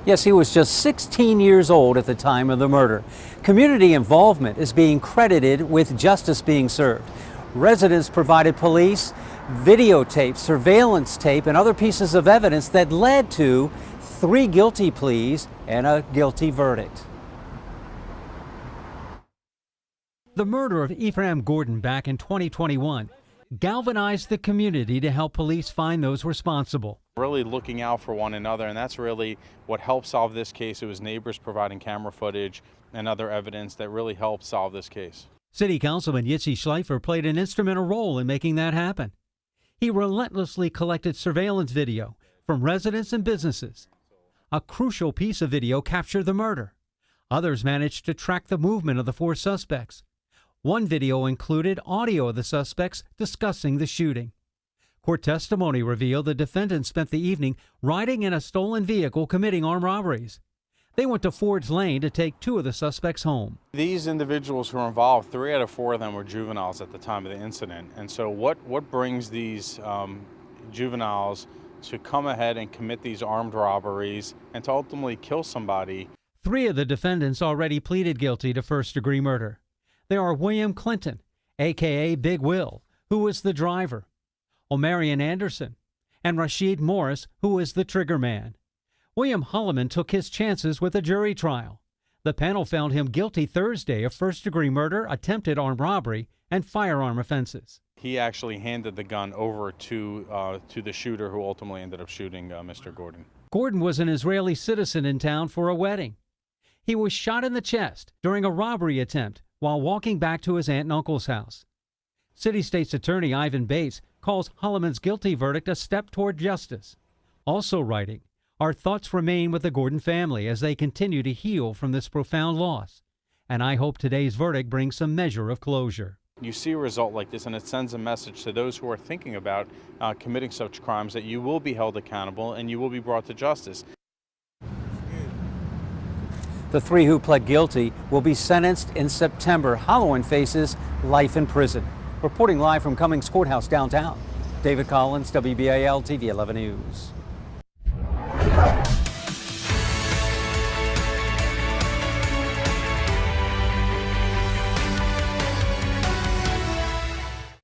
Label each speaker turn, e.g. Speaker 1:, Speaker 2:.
Speaker 1: Yes, he was just 16 years old at the time of the murder. Community involvement is being credited with justice being served. Residents provided police videotape, surveillance tape, and other pieces of evidence that led to 3 guilty pleas and a guilty verdict. The murder of Ephraim Gordon back in 2021 galvanized the community to help police find those responsible.
Speaker 2: Really looking out for one another, and that's really what helped solve this case. It was neighbors providing camera footage and other evidence that really helped solve this case.
Speaker 1: City Councilman Yitzi Schleifer played an instrumental role in making that happen. He relentlessly collected surveillance video from residents and businesses. A crucial piece of video captured the murder. Others managed to track the movement of the 4 suspects. One video included audio of the suspects discussing the shooting. Court testimony revealed the defendants spent the evening riding in a stolen vehicle committing armed robberies. They went to Ford's Lane to take 2 of the suspects home.
Speaker 2: These individuals who were involved, 3 out of 4 of them were juveniles at the time of the incident. And so what brings these juveniles to come ahead and commit these armed robberies and to ultimately kill somebody?
Speaker 1: 3 of the defendants already pleaded guilty to first-degree murder. They are William Clinton, a.k.a. Big Will, who was the driver, Omarion Anderson, and Rashid Morris, who was the trigger man. William Holloman took his chances with a jury trial. The panel found him guilty Thursday of first-degree murder, attempted armed robbery, and firearm offenses.
Speaker 2: He actually handed the gun over to the shooter who ultimately ended up shooting Mr. Gordon.
Speaker 1: Gordon was an Israeli citizen in town for a wedding. He was shot in the chest during a robbery attempt while walking back to his aunt and uncle's house. City State's Attorney Ivan Bates calls Holloman's guilty verdict a step toward justice. Also writing, "Our thoughts remain with the Gordon family as they continue to heal from this profound loss, and I hope today's verdict brings some measure of closure."
Speaker 2: You see a result like this, and it sends a message to those who are thinking about committing such crimes that you will be held accountable and you will be brought to justice.
Speaker 1: The 3 who pled guilty will be sentenced in September. Holloman faces life in prison. Reporting live from Cummings Courthouse downtown, David Collins, WBAL TV 11 News.